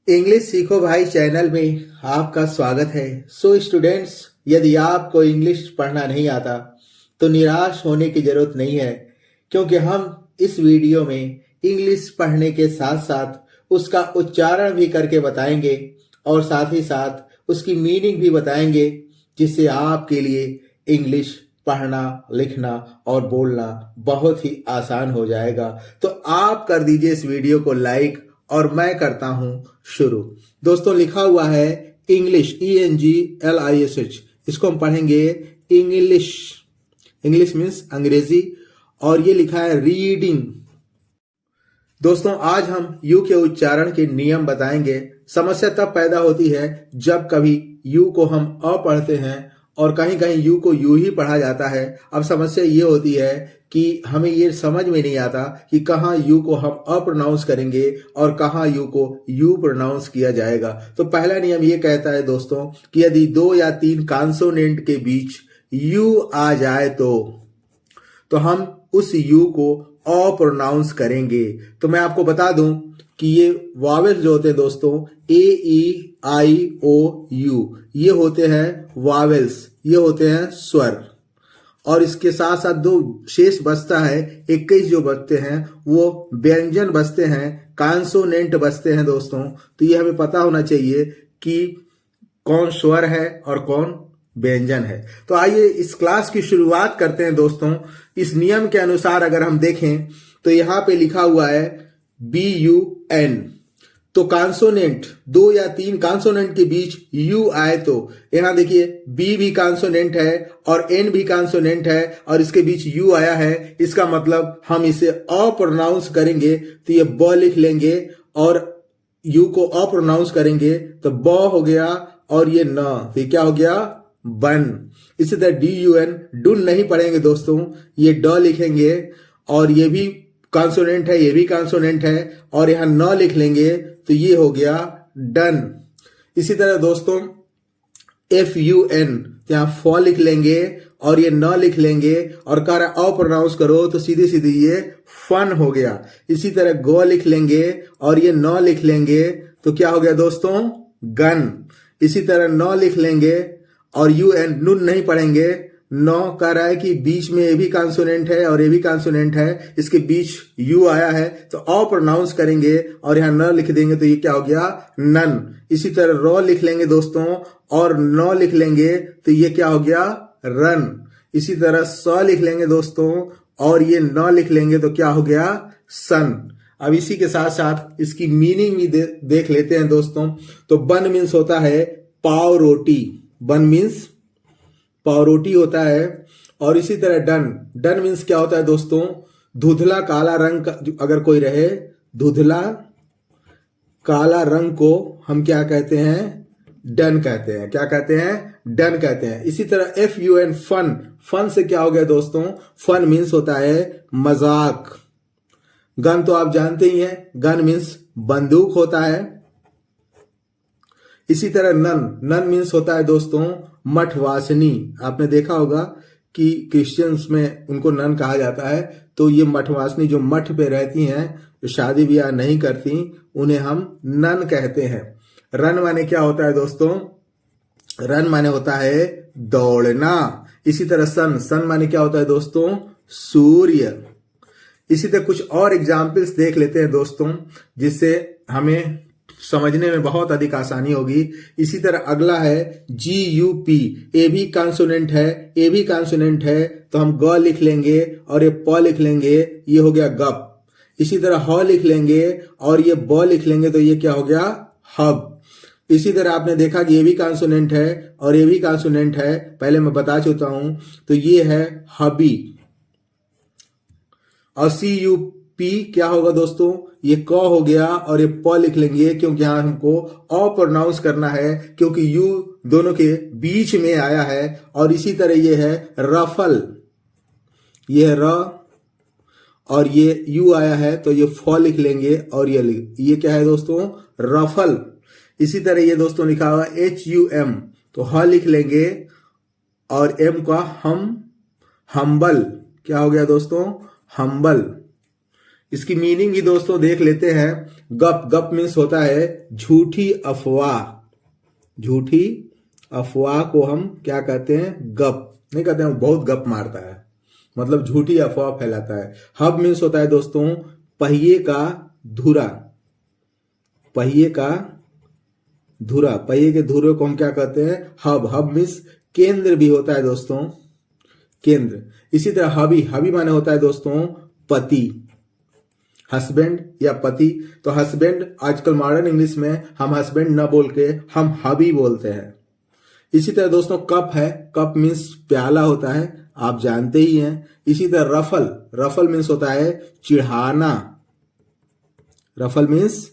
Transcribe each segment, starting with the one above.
English सीखो भाई channel में आपका स्वागत है। सो स्टूडेंट्स, यदि आपको इंग्लिश पढ़ना नहीं आता तो निराश होने की जरूरत नहीं है, क्योंकि हम इस वीडियो में इंग्लिश पढ़ने के साथ साथ उसका उच्चारण भी करके बताएंगे और साथ ही साथ उसकी मीनिंग भी बताएंगे, जिससे आपके लिए इंग्लिश पढ़ना, लिखना और बोलना बहुत ही आसान हो जाएगा। तो आप कर दीजिए इस वीडियो को लाइक और मैं करता हूं शुरू। दोस्तों, लिखा हुआ है इंग्लिश, ENGLISH। इसको हम पढ़ेंगे इंग्लिश। इंग्लिश मीन्स अंग्रेजी, और ये लिखा है रीडिंग। दोस्तों, आज हम यू के उच्चारण के नियम बताएंगे। समस्या तब पैदा होती है जब कभी यू को हम अ पढ़ते हैं और कहीं कहीं यू को यू ही पढ़ा जाता है। अब समस्या ये होती है कि हमें ये समझ में नहीं आता कि कहाँ यू को हम अ प्रोनाउंस करेंगे और कहाँ यू को यू प्रोनाउंस किया जाएगा। तो पहला नियम ये कहता है दोस्तों कि यदि 2 या 3 कॉन्सोनेंट के बीच यू आ जाए तो हम उस यू को अ प्रोनाउंस करेंगे। तो मैं आपको बता दूं कि ये वावेल्स जो होते हैं दोस्तों, AEIOU, ये होते हैं वावेल्स, ये होते हैं स्वर। और इसके साथ साथ दो शेष बचता है, 21 जो बचते हैं वो व्यंजन बचते हैं, कॉन्सोनेंट बचते हैं दोस्तों। तो ये हमें पता होना चाहिए कि कौन स्वर है और कौन व्यंजन है। तो आइए इस क्लास की शुरुआत करते हैं दोस्तों। इस नियम के अनुसार अगर हम देखें तो यहां पे लिखा हुआ है BUN। तो कॉन्सोनेंट 2 या 3 कॉन्सोनेंट के बीच यू आए तो यहां देखिए बी भी कॉन्सोनेंट है और एन भी कॉन्सोनेंट है और इसके बीच यू आया है। इसका मतलब हम इसे अ प्रोनाउंस करेंगे तो ये ब लिख लेंगे, और यू को अ प्रोनाउंस करेंगे तो ब हो गया, और ये न, तो ये क्या हो गया, बन। इसी तरह DUN, डुन नहीं पढ़ेंगे दोस्तों, ये ड लिखेंगे, और ये भी कॉन्सोनेंट है, ये भी कॉन्सोनेंट है, और यहां न लिख लेंगे तो ये हो गया डन। इसी तरह दोस्तों FUN, यहां फ लिख लेंगे और ये न लिख लेंगे, और कह रहा अ प्रोनाउंस करो तो सीधी सीधी ये फन हो गया। इसी तरह ग लिख लेंगे और ये न लिख लेंगे तो क्या हो गया दोस्तों, गन। इसी तरह न लिख लेंगे और UN, नुन नहीं पढ़ेंगे। नौ कह रहा है कि बीच में ए भी कॉन्सोनेंट है और ए भी कॉन्सोनेंट है, इसके बीच यू आया है तो अ प्रोनाउंस करेंगे और यहां न लिख देंगे तो ये क्या हो गया, नन। इसी तरह र लिख लेंगे दोस्तों और न लिख लेंगे तो ये क्या हो गया, रन। इसी तरह स लिख लेंगे दोस्तों और ये न लिख लेंगे तो क्या हो गया, सन। अब इसी के साथ साथ इसकी मीनिंग भी देख लेते हैं दोस्तों। तो बन मीन्स होता है पाव रोटी, बन मीन्स पाव रोटी होता है। और इसी तरह डन, डन मीन्स क्या होता है दोस्तों, धुंधला काला रंग का अगर कोई रहे, धुंधला काला रंग को हम क्या कहते हैं, डन कहते हैं। क्या कहते हैं, डन कहते हैं। इसी तरह FUN, फन, फन से क्या हो गया दोस्तों, फन मीन्स होता है मजाक। गन तो आप जानते ही हैं, गन मीन्स बंदूक होता है। इसी तरह नन, नन मीन्स होता है दोस्तों मठवासिनी। आपने देखा होगा कि क्रिश्चियंस में उनको नन कहा जाता है। तो ये मठवासिनी जो मठ पे रहती हैं, जो शादी ब्याह नहीं करती, उन्हें हम नन कहते हैं। रन माने क्या होता है दोस्तों, रन माने होता है दौड़ना। इसी तरह सन, सन माने क्या होता है दोस्तों, सूर्य। इसी तरह कुछ और एग्जाम्पल्स देख लेते हैं दोस्तों, जिससे हमें समझने में बहुत अधिक आसानी होगी। इसी तरह अगला है GUP, ए भी कॉन्सोनेंट है, ए भी कॉन्सोनेंट है तो हम ग लिख लेंगे और ये प लिख लेंगे, ये हो गया गप। इसी तरह ह लिख लेंगे और ये ब लिख लेंगे तो ये क्या हो गया, हब। इसी तरह आपने देखा कि ये भी कॉन्सोनेंट है और ये भी कॉन्सोनेंट है, पहले मैं बता चुका हूं, तो ये है हबी। और CUP क्या होगा दोस्तों, ये क हो गया और ये प लिख लेंगे, क्योंकि यहां हमको अ प्रोनाउंस करना है, क्योंकि यू दोनों के बीच में आया है। और इसी तरह ये है रफल, ये है र और ये यू आया है तो ये फ लिख लेंगे और ये क्या है दोस्तों, रफल। इसी तरह ये दोस्तों लिखा हुआ HUM, तो ह लिख लेंगे और एम का हम, हम्बल। क्या हो गया दोस्तों, हम्बल। इसकी मीनिंग भी दोस्तों देख लेते हैं। गप, गप मीन्स होता है झूठी अफवाह। झूठी अफवाह को हम क्या कहते हैं? गप नहीं कहते हैं, बहुत गप मारता है, मतलब झूठी अफवाह फैलाता है। हब मीन्स होता है दोस्तों पहिए का धुरा। पहिए का धुरा, पहिए के धुरे को हम क्या कहते हैं? हब। हब मीन्स केंद्र भी होता है दोस्तों, केंद्र। इसी तरह हबी, हबी माने होता है दोस्तों पति, हस्बैंड या पति। तो हस्बैंड आजकल मॉडर्न इंग्लिश में हम हस्बैंड न बोल के हम हबी बोलते हैं। इसी तरह दोस्तों कप है, कप मीन्स प्याला होता है, आप जानते ही हैं। इसी तरह रफल, रफल मीन्स होता है चिढ़ाना। रफल मीन्स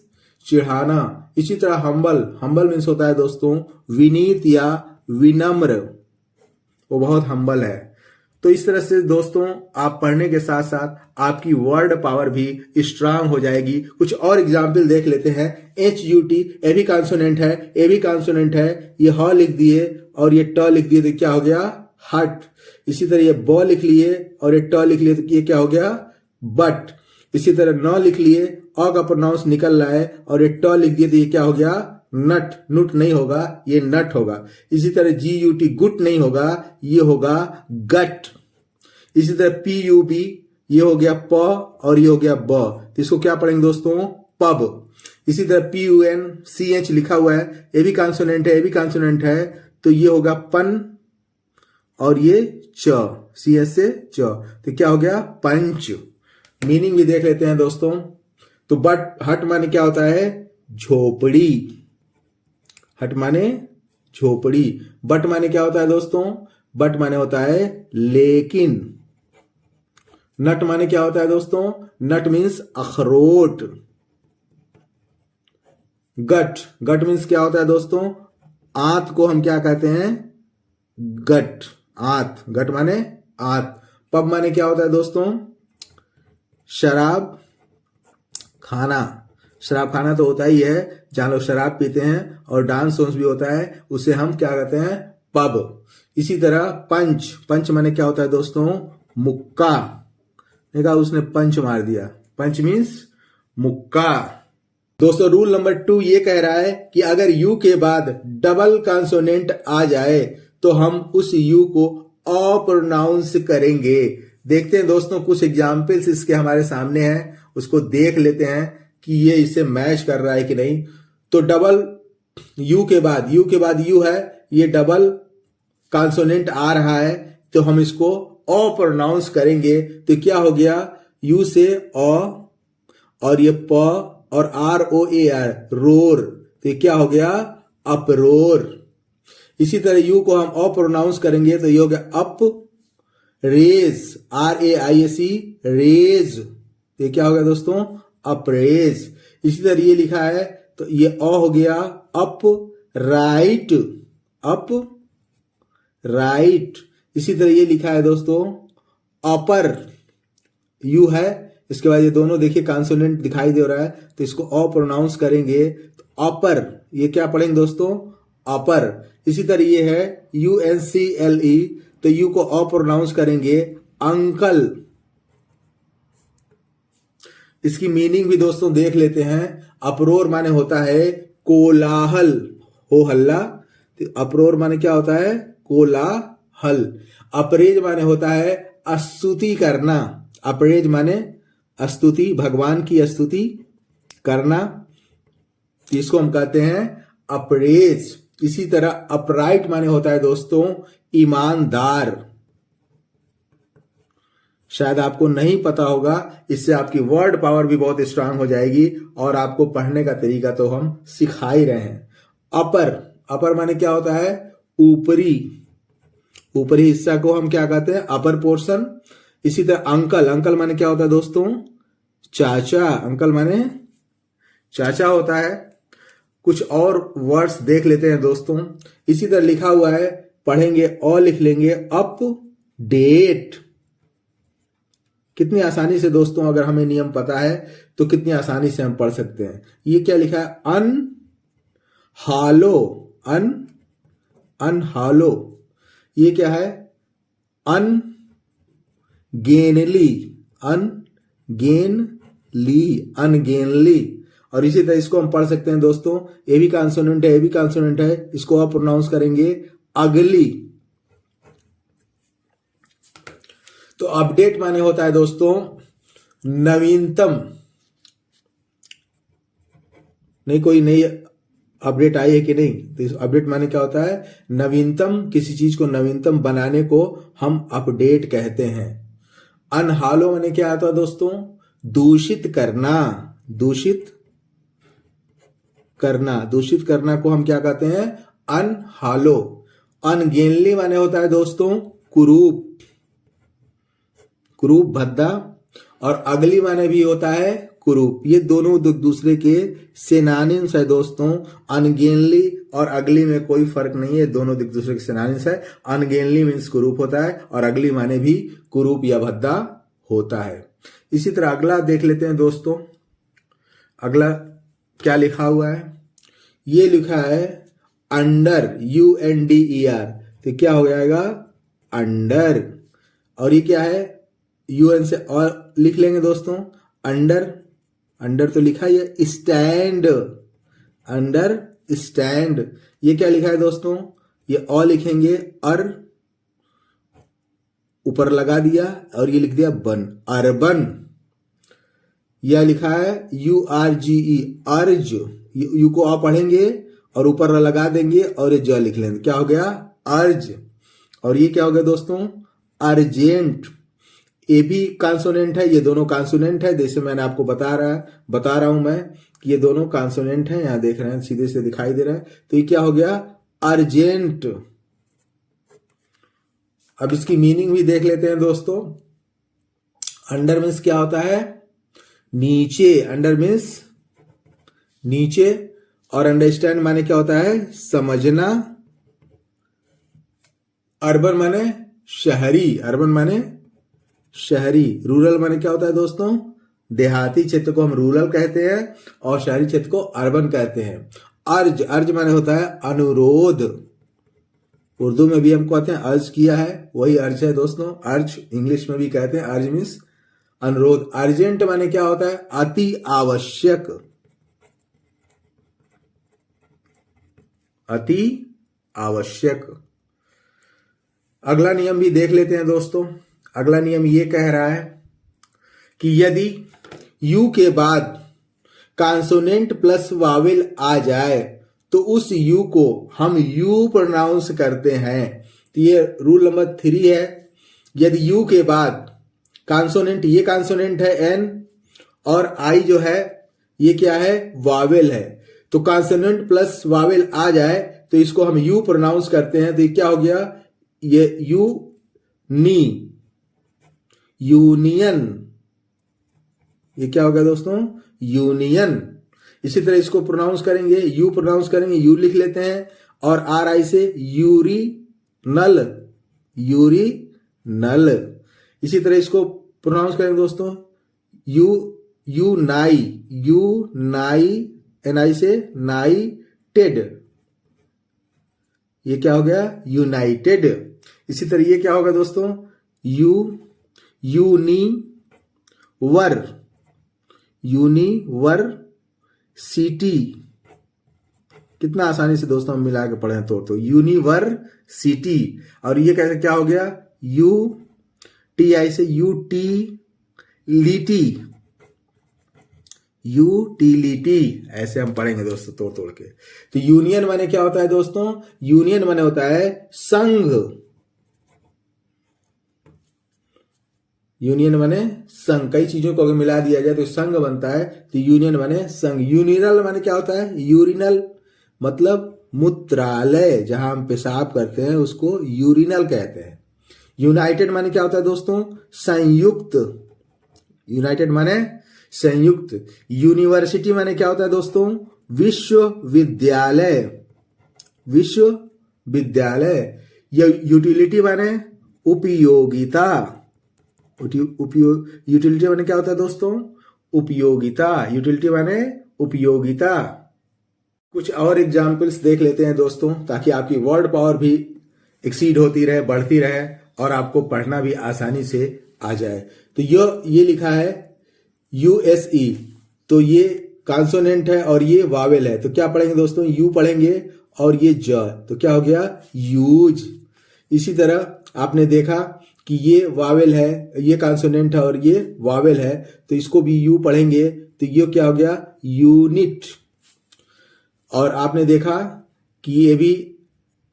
चिढ़ाना। इसी तरह हम्बल, हम्बल मीन्स होता है दोस्तों विनीत या विनम्र, वो बहुत हम्बल है। तो इस तरह से दोस्तों आप पढ़ने के साथ साथ आपकी वर्ड पावर भी स्ट्रांग हो जाएगी। कुछ और एग्जाम्पल देख लेते हैं। HUT ए भी कॉन्सोनेंट है, ए भी कॉन्सोनेंट है, ये ह लिख दिए और ये ट लिख दिए तो क्या हो गया? हट। इसी तरह ये ब लिख लिए और ये ट लिख लिए तो ये क्या हो गया? बट। इसी तरह न लिख लिए, अ का प्रोनाउंस निकल रहा है और ये ट लिख दिए तो ये क्या हो गया? नट। नुट नहीं होगा, ये नट होगा। इसी तरह GUT गुट नहीं होगा, ये होगा गट। इसी तरह PUB ये हो गया प और ये हो गया ब, तो इसको क्या पढ़ेंगे दोस्तों? पब। इसी तरह PUNCH लिखा हुआ है, ये भी कॉन्सोनेंट है, ये भी कॉन्सोनेंट है, तो ये होगा पन और ये च, CS से च, तो क्या हो गया? पंच। मीनिंग भी देख लेते हैं दोस्तों। तो बट, हट माने क्या होता है? झोपड़ी। हट माने झोपड़ी। बट माने क्या होता है दोस्तों? बट माने होता है लेकिन। नट माने क्या होता है दोस्तों? नट मीन्स अखरोट। गट, गट मीन्स क्या होता है दोस्तों? आंत को हम क्या कहते हैं? गट, आंत। गट माने आंत। पब माने क्या होता है दोस्तों? शराब खाना। शराब खाना तो होता ही है जहां लोग शराब पीते हैं और डांस वांस भी होता है, उसे हम क्या कहते हैं? पब। इसी तरह पंच, पंच माने क्या होता है दोस्तों? मुक्का। देखा, उसने पंच मार दिया, पंच मीन्स मुक्का। दोस्तों रूल नंबर 2 ये कह रहा है कि अगर यू के बाद डबल कॉन्सोनेंट आ जाए तो हम उस यू को अप्रोनाउंस करेंगे। देखते हैं दोस्तों, कुछ एग्जाम्पल्स इसके हमारे सामने हैं, उसको देख लेते हैं कि ये इसे मैच कर रहा है कि नहीं। तो डबल यू के बाद, यू के बाद यू है, ये डबल कॉन्सोनेंट आ रहा है, तो हम इसको अप्रोनाउंस करेंगे। तो क्या हो गया? यू से अ और ये प और ROAR, रोर, तो ये क्या हो गया? अप-रोर। इसी तरह यू को हम अप्रोनाउंस करेंगे तो ये हो गया अप रेज, RAISE, रेज, तो ये क्या हो गया दोस्तों? अप्रेज। इसी तरह ये लिखा है तो ये अ हो गया अप राइट, अप राइट। इसी तरह ये लिखा है दोस्तों अपर, यू है, इसके बाद ये दोनों देखिए कॉन्सोनेंट दिखाई दे रहा है, तो इसको अ प्रोनाउंस करेंगे तो अपर, ये क्या पढ़ेंगे दोस्तों? अपर। इसी तरह ये है UNCLE, तो यू को अ प्रोनाउंस करेंगे अंकल। इसकी मीनिंग भी दोस्तों देख लेते हैं। अप्रोर माने होता है कोलाहल, हो हल्ला, तो अप्रोर माने क्या होता है? कोलाहल। अपरेज माने होता है स्तुति करना, अपरेज माने स्तुति, भगवान की स्तुति करना, इसको हम कहते हैं अपरेज। इसी तरह अपराइट माने होता है दोस्तों ईमानदार। शायद आपको नहीं पता होगा, इससे आपकी वर्ड पावर भी बहुत स्ट्रांग हो जाएगी और आपको पढ़ने का तरीका तो हम सिखा ही रहे हैं। अपर, अपर माने क्या होता है? ऊपरी, ऊपरी हिस्सा को हम क्या कहते हैं? Upper portion. इसी तरह अंकल, अंकल माने क्या होता है दोस्तों? चाचा, अंकल माने चाचा होता है। कुछ और वर्ड्स देख लेते हैं दोस्तों। इसी तरह लिखा हुआ है, पढ़ेंगे और लिख लेंगे अप डेट। कितनी आसानी से दोस्तों, अगर हमें नियम पता है तो कितनी आसानी से हम पढ़ सकते हैं। ये क्या लिखा है? अन हालो, अनहालो। ये क्या है? अनगेनली, अनगेनली। ली, अनगेनली। और इसी तरह इसको हम पढ़ सकते हैं दोस्तों, ए भी कॉन्सोनेंट है, ए भी कॉन्सोनेंट है, इसको आप प्रोनाउंस करेंगे अगली। तो अपडेट माने होता है दोस्तों नवीनतम, नहीं कोई नई अपडेट आई है कि नहीं, तो अपडेट माने क्या होता है, नवीनतम, किसी चीज को नवीनतम बनाने को हम अपडेट कहते हैं। अनहालो माने क्या आता है दोस्तों, दूषित करना, दूषित करना, दूषित करना को हम क्या कहते हैं, अनहालो। अनगेनली माने होता है दोस्तों कुरूप, कुरूप भद्दा, और अगली माने भी होता है कुरूप। ये दोनों दूसरे के सिनोनिम्स है दोस्तों। अनगेनली और अगली में कोई फर्क नहीं है, दोनों दूसरे के सिनोनिम्स है। अनगेनली मीन्स कुरूप होता है और अगली माने भी कुरूप या भद्दा होता है। इसी तरह अगला देख लेते हैं दोस्तों, अगला क्या लिखा हुआ है, ये लिखा है अंडर, UNDER, तो क्या हो जाएगा अंडर। और ये क्या है, UN से और लिख लेंगे दोस्तों, अंडर, अंडर तो लिखा है स्टैंड, अंडर स्टैंड। ये क्या लिखा है दोस्तों, ये और लिखेंगे अर, ऊपर लगा दिया और ये लिख दिया बन, अर्बन। यह लिखा है URGE, अर्ज, यू को आप पढ़ेंगे और ऊपर लगा देंगे और ये ज लिख लेंगे, क्या हो गया अर्ज। और ये क्या हो गया दोस्तों अर्जेंट। ए भी कॉन्सोनेंट है, ये दोनों कॉन्सोनेंट है, जैसे मैंने आपको बता रहा हूं मैं कि ये दोनों कॉन्सोनेंट हैं, यहां देख रहे हैं सीधे से दिखाई दे रहा है। तो ये क्या हो गया अर्जेंट। अब इसकी मीनिंग भी देख लेते हैं दोस्तों। अंडर मीन्स क्या होता है, नीचे, अंडर मीन्स नीचे, और अंडरस्टैंड माने क्या होता है समझना। अर्बन माने शहरी, अर्बन माने शहरी। रूरल माने क्या होता है दोस्तों, देहाती क्षेत्र को हम रूरल कहते हैं और शहरी क्षेत्र को अर्बन कहते हैं। अर्ज, अर्ज माने होता है अनुरोध, उर्दू में भी हम कहते हैं अर्ज किया है, वही अर्ज है दोस्तों। अर्ज इंग्लिश में भी कहते हैं, अर्ज मीन्स अनुरोध। अर्जेंट माने क्या होता है अति आवश्यक, अति आवश्यक। अगला नियम भी देख लेते हैं दोस्तों। अगला नियम ये कह रहा है कि यदि यू के बाद कॉन्सोनेंट प्लस वावेल आ जाए तो उस यू को हम यू प्रोनाउंस करते हैं। तो ये रूल नंबर 3 है। यदि यू के बाद कॉन्सोनेंट, ये कॉन्सोनेंट है एन और आई जो है ये क्या है वावेल है, तो कॉन्सोनेंट प्लस वावेल आ जाए तो इसको हम यू प्रोनाउंस करते हैं। तो ये क्या हो गया, ये यू नी, यूनियन। ये क्या हो गया दोस्तों यूनियन। इसी तरह इसको प्रोनाउंस करेंगे, यू प्रोनाउंस करेंगे, यू लिख लेते हैं और आर आई से यूरिनल, यूरिनल। इसी तरह इसको प्रोनाउंस करेंगे दोस्तों यूनाई, यूनाई, एनआई से नाइटेड। ये क्या हो गया यूनाइटेड। इसी तरह ये क्या होगा दोस्तों यूनिवर, यूनिवर सिटी। कितना आसानी से दोस्तों हम मिला के पढ़े तो यूनिवर सिटी। और ये कैसे क्या हो गया यू टी आई से यूटिलिटी, यूटिलिटी। ऐसे हम पढ़ेंगे दोस्तों तोड़ के। तो यूनियन माने क्या होता है दोस्तों, यूनियन माने होता है संघ, यूनियन माने संघ। कई चीजों को अगर मिला दिया जाए तो संघ बनता है, तो यूनियन माने संघ। यूरिनल माने क्या होता है, यूरिनल मतलब मूत्रालय, जहां हम पेशाब करते हैं उसको यूरिनल कहते हैं। यूनाइटेड माने क्या होता है दोस्तों, संयुक्त, यूनाइटेड माने संयुक्त। यूनिवर्सिटी माने क्या होता है दोस्तों, विश्वविद्यालय, विश्वविद्यालय। यूटिलिटी माने उपयोगिता, यूटिलिटी माने क्या होता है दोस्तों, उपयोगिता। यूटिलिटी माने उपयोगिता। कुछ और एग्जाम्पल्स देख लेते हैं दोस्तों, ताकि आपकी वर्ड पावर भी एक्सीड होती रहे, बढ़ती रहे और आपको पढ़ना भी आसानी से आ जाए। तो ये लिखा है USE, तो ये कॉन्सोनेंट है और ये वावेल है, तो क्या पढ़ेंगे दोस्तों, यू पढ़ेंगे और ये ज, तो क्या हो गया, यूज। इसी तरह आपने देखा कि ये वावेल है, ये कॉन्सोनेंट है और ये वावेल है, तो इसको भी यू पढ़ेंगे, तो ये क्या हो गया, यूनिट। और आपने देखा कि ये भी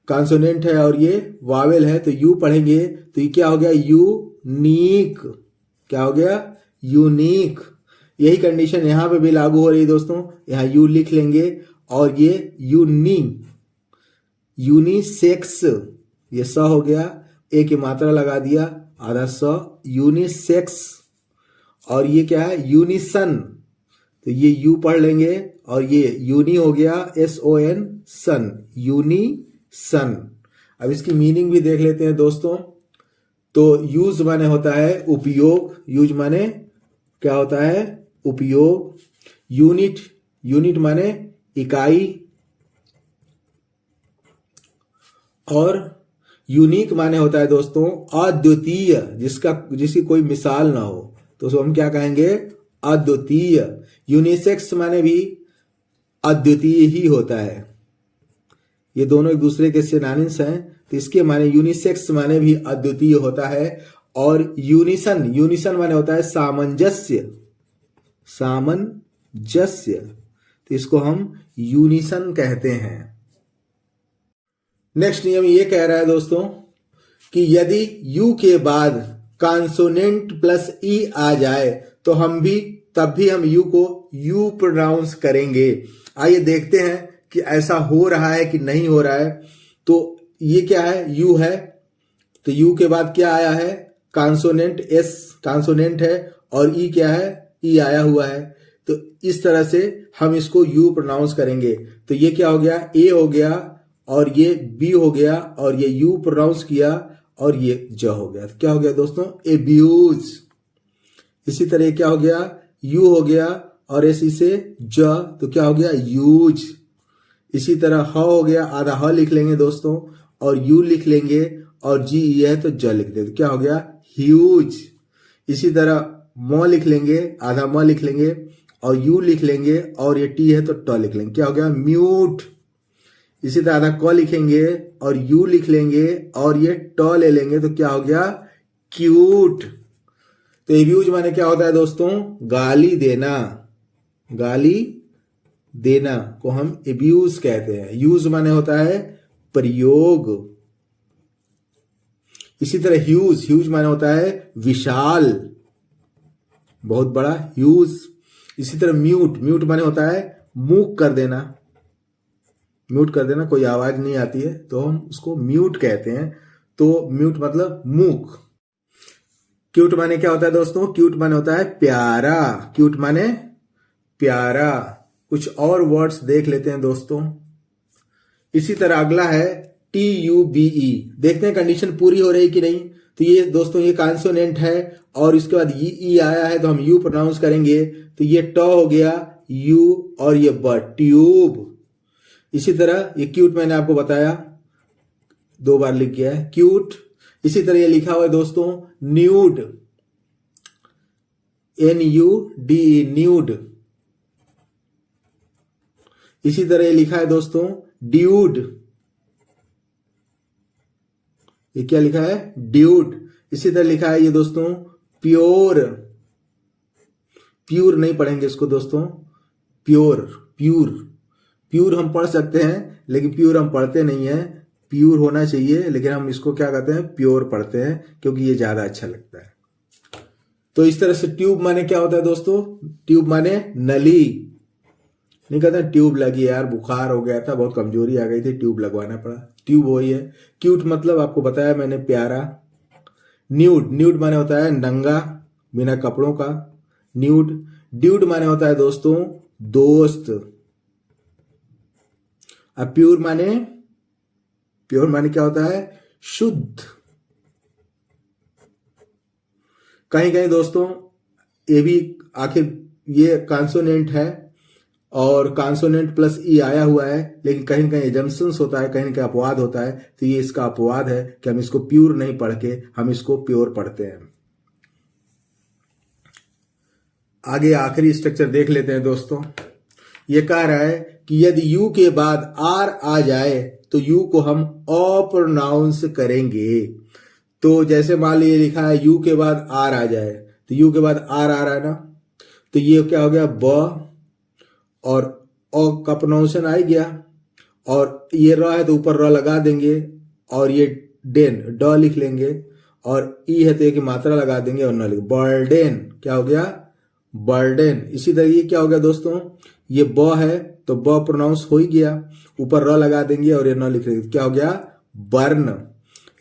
कॉन्सोनेंट है और ये वावेल है, तो यू पढ़ेंगे, तो ये क्या हो गया, यूनिक। क्या हो गया, यूनिक। यही कंडीशन यहां पे भी लागू हो रही है दोस्तों, यहां यू लिख लेंगे और ये यूनिसेक्स, ये स हो गया, ए की मात्रा लगा दिया, आधा स, यूनिसेक्स। और ये क्या है, यूनिसन, तो ये यू पढ़ लेंगे और ये यूनी हो गया, SON, सन, यूनिसन। अब इसकी मीनिंग भी देख लेते हैं दोस्तों। तो यूज माने होता है उपयोग, यूज माने क्या होता है, उपयोग। यूनिट माने इकाई, और यूनिक माने होता है दोस्तों अद्वितीय, जिसकी कोई मिसाल ना हो, तो उसको हम क्या कहेंगे, अद्वितीय। यूनिसेक्स माने भी अद्वितीय ही होता है, ये दोनों एक दूसरे के सिनोनिम्स हैं, तो इसके माने यूनिसेक्स माने भी अद्वितीय होता है। और यूनिसन माने होता है सामंजस्य, तो इसको हम यूनिसन कहते हैं। नेक्स्ट नियम ये कह रहा है दोस्तों कि यदि यू के बाद कॉन्सोनेंट प्लस ई आ जाए तो तब भी हम यू को यू प्रोनाउंस करेंगे। आइए देखते हैं कि ऐसा हो रहा है कि नहीं हो रहा है। तो ये क्या है, यू है, तो यू के बाद क्या आया है, कॉन्सोनेंट, एस कॉन्सोनेंट है, और ई क्या है, ई आया हुआ है। तो इस तरह से हम इसको यू प्रोनाउंस करेंगे। तो ये क्या हो गया, ए हो गया, और ये बी हो गया, और ये यू प्रोनाउंस किया, और ये ज हो गया। तो क्या हो गया दोस्तों, एब्यूज। इसी तरह क्या हो गया, यू हो गया, और इसी से ज, तो क्या हो गया, यूज। इसी तरह ह हो गया, आधा ह लिख लेंगे दोस्तों, और यू लिख लेंगे, और जी ई है तो ज लिख देंगे, तो क्या हो गया, ह्यूज। इसी तरह म लिख लेंगे, आधा म लिख लेंगे, और यू लिख लेंगे, और ये टी है तो ट लिख लेंगे, क्या हो गया, म्यूट। इसी तरह आधा क लिखेंगे और यू लिख लेंगे और ये ट ले लेंगे, तो क्या हो गया, क्यूट। तो एब्यूज माने क्या होता है दोस्तों, गाली देना, गाली देना को हम एब्यूज कहते हैं। यूज माने होता है प्रयोग। इसी तरह ह्यूज माने होता है विशाल, बहुत बड़ा, ह्यूज। इसी तरह म्यूट माने होता है मूक कर देना, म्यूट कर देना, कोई आवाज नहीं आती है तो हम उसको म्यूट कहते हैं। तो म्यूट मतलब मूक। क्यूट माने क्या होता है दोस्तों, क्यूट माने होता है प्यारा, क्यूट माने प्यारा। कुछ और वर्ड्स देख लेते हैं दोस्तों। इसी तरह अगला है TUBE। देखते हैं कंडीशन पूरी हो रही कि नहीं। तो ये दोस्तों ये कॉन्सोनेंट है और इसके बाद ई आया है तो हम यू प्रोनाउंस करेंगे, तो ये ट हो गया, यू, और ये ब, ट्यूब। इसी तरह ये क्यूट मैंने आपको बताया, 2 बार लिख गया है, क्यूट। इसी तरह ये लिखा हुआ है दोस्तों न्यूड, NUDE, न्यूड। इसी तरह ये लिखा है दोस्तों ड्यूड, ये क्या लिखा है, ड्यूड। इसी तरह लिखा है ये दोस्तों प्योर, प्योर नहीं पढ़ेंगे इसको दोस्तों, प्योर हम पढ़ सकते हैं लेकिन प्योर हम पढ़ते नहीं है, प्योर होना चाहिए, लेकिन हम इसको क्या कहते हैं, प्योर पढ़ते हैं क्योंकि ये ज्यादा अच्छा लगता है। तो इस तरह से ट्यूब माने क्या होता है दोस्तों, ट्यूब माने नली। नहीं कहते ट्यूब लगी यार, बुखार हो गया था, बहुत कमजोरी आ गई थी, ट्यूब लगवाना पड़ा, ट्यूब वही है। क्यूट मतलब आपको बताया मैंने, प्यारा। न्यूड माने होता है नंगा, बिना कपड़ों का, न्यूड। ड्यूड माने होता है दोस्तों दोस्त। अब प्योर माने क्या होता है, शुद्ध। कहीं कहीं दोस्तों ये भी आखिर ये कॉन्सोनेंट है और कॉन्सोनेंट प्लस ई आया हुआ है, लेकिन कहीं न कहीं एजम्पशंस होता है, कहीं न कहीं अपवाद होता है, तो ये इसका अपवाद है कि हम इसको प्योर नहीं पढ़ के हम इसको प्योर पढ़ते हैं। आगे आखिरी स्ट्रक्चर देख लेते हैं दोस्तों। ये कह रहा है कि यदि यू के बाद आर आ जाए तो यू को हम अप्रोनाउंस करेंगे। तो जैसे मान लीजिए लिखा है यू के बाद आर आ जाए, तो यू के बाद आर आ रहा है ना, तो ये क्या हो गया ब, और अ का प्रोनाउंसिएशन आ गया, और ये र है तो ऊपर र लगा देंगे, और ये डेन ड लिख लेंगे, और ई है तो एक मात्रा लगा देंगे और न लिख, बर्डन क्या हो गया बर्डन। इसी तरह ये क्या हो गया दोस्तों, ये ब है तो ब प्रोनाउंस हो ही गया, ऊपर र लगा देंगे और ये न लिख लेंगे, क्या हो गया बर्न।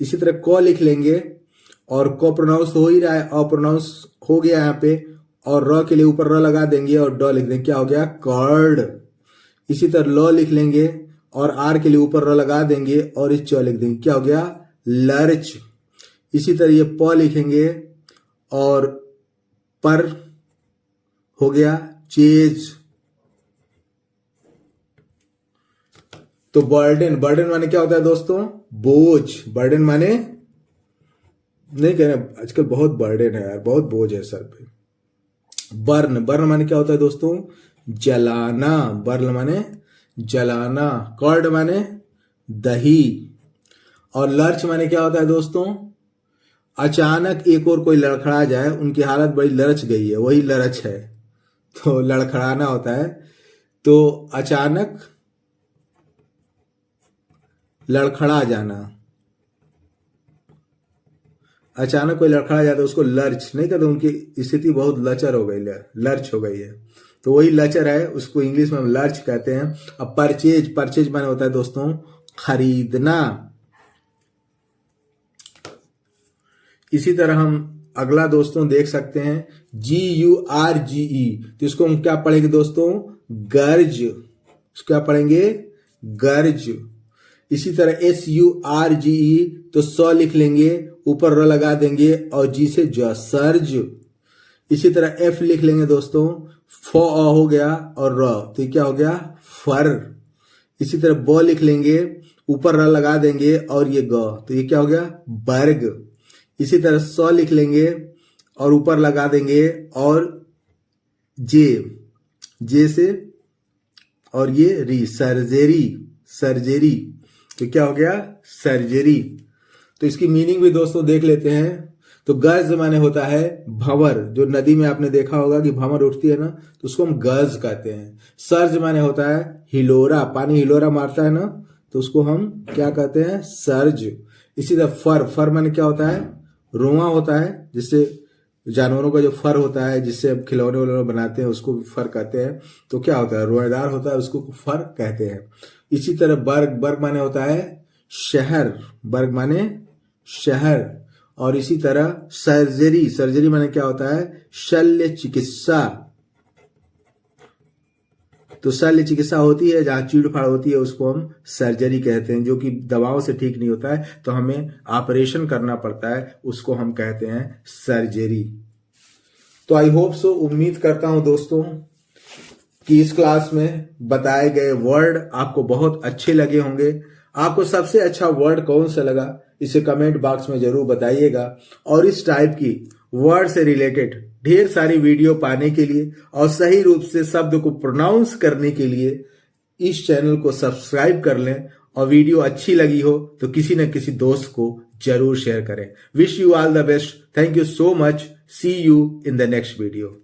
इसी तरह क लिख लेंगे, और क प्रोनाउंस हो ही रहा है, अ प्रोनाउंस हो गया यहाँ पे, और र के लिए ऊपर र लगा देंगे और ड लिख देंगे, क्या हो गया कर्ड। इसी तरह ल लिख लेंगे और आर के लिए ऊपर र लगा देंगे और इस च लिख देंगे, क्या हो गया लर्च। इसी तरह ये प लिखेंगे और पर हो गया चेज। तो बर्डन, बर्डन माने क्या होता है दोस्तों बोझ। बर्डन माने नहीं कह रहे आजकल बहुत बर्डन है यार, बहुत बोझ है सर पे। बर्न, बर्न माने क्या होता है दोस्तों जलाना, बर्न माने जलाना। कर्ड माने दही, और लर्च माने क्या होता है दोस्तों अचानक एक और कोई लड़खड़ा जाए, उनकी हालत बड़ी लड़च गई है, वही लड़च है, तो लड़खड़ाना होता है। तो अचानक लड़खड़ा जाना, अचानक कोई लड़खड़ा जाता है उसको लर्च नहीं कहते, उनकी स्थिति बहुत लचर हो गई है, लर्च हो गई है, तो वही लचर है, उसको इंग्लिश में हम लर्च कहते हैं। अब परचेज, परचेज माने होता है दोस्तों खरीदना। इसी तरह हम अगला दोस्तों देख सकते हैं GURGE, तो इसको हम क्या पढ़ेंगे दोस्तों गर्ज, क्या पढ़ेंगे गर्ज। इसी तरह SURGE, तो स लिख लेंगे, ऊपर र लगा देंगे और जी से ज सर्ज। इसी तरह F लिख लेंगे दोस्तों, फ हो गया और र, तो ये क्या हो गया फर। इसी तरह ब लिख लेंगे, ऊपर र लगा देंगे और ये ग, तो ये क्या हो गया बर्ग। इसी तरह स लिख लेंगे और ऊपर लगा देंगे और जे, जे से और ये री, सर्जरी, सर्जरी, तो क्या हो गया सर्जरी। तो इसकी मीनिंग भी दोस्तों देख लेते हैं। तो गर्ज माने होता है भंवर, जो नदी में आपने देखा होगा कि भंवर उठती है ना, तो उसको हम गर्ज कहते हैं। सर्ज माने होता है हिलोरा, पानी हिलोरा मारता है ना, तो उसको हम क्या कहते हैं सर्ज। इसी तरह फर, फर माने क्या होता है रोआ होता है, जिससे जानवरों का जो फर होता है जिससे अब खिलौने उलौने बनाते हैं उसको फर कहते हैं, तो क्या होता है रोएदार होता है, उसको फर कहते हैं। इसी तरह बर्ग, बर्ग माने होता है शहर, बर्ग माने शहर। और इसी तरह सर्जरी, सर्जरी माने क्या होता है शल्य चिकित्सा, तो शल्य चिकित्सा होती है जहां चीड़ फाड़ होती है उसको हम सर्जरी कहते हैं, जो कि दवाओं से ठीक नहीं होता है तो हमें ऑपरेशन करना पड़ता है, उसको हम कहते हैं सर्जरी। तो आई होप सो, उम्मीद करता हूं दोस्तों कि इस क्लास में बताए गए वर्ड आपको बहुत अच्छे लगे होंगे। आपको सबसे अच्छा वर्ड कौन सा लगा इसे कमेंट बॉक्स में जरूर बताइएगा, और इस टाइप की वर्ड से रिलेटेड ढेर सारी वीडियो पाने के लिए और सही रूप से शब्द को प्रोनाउंस करने के लिए इस चैनल को सब्सक्राइब कर लें, और वीडियो अच्छी लगी हो तो किसी न किसी दोस्त को जरूर शेयर करें। Wish you all the best, thank you so much, see you in the next video.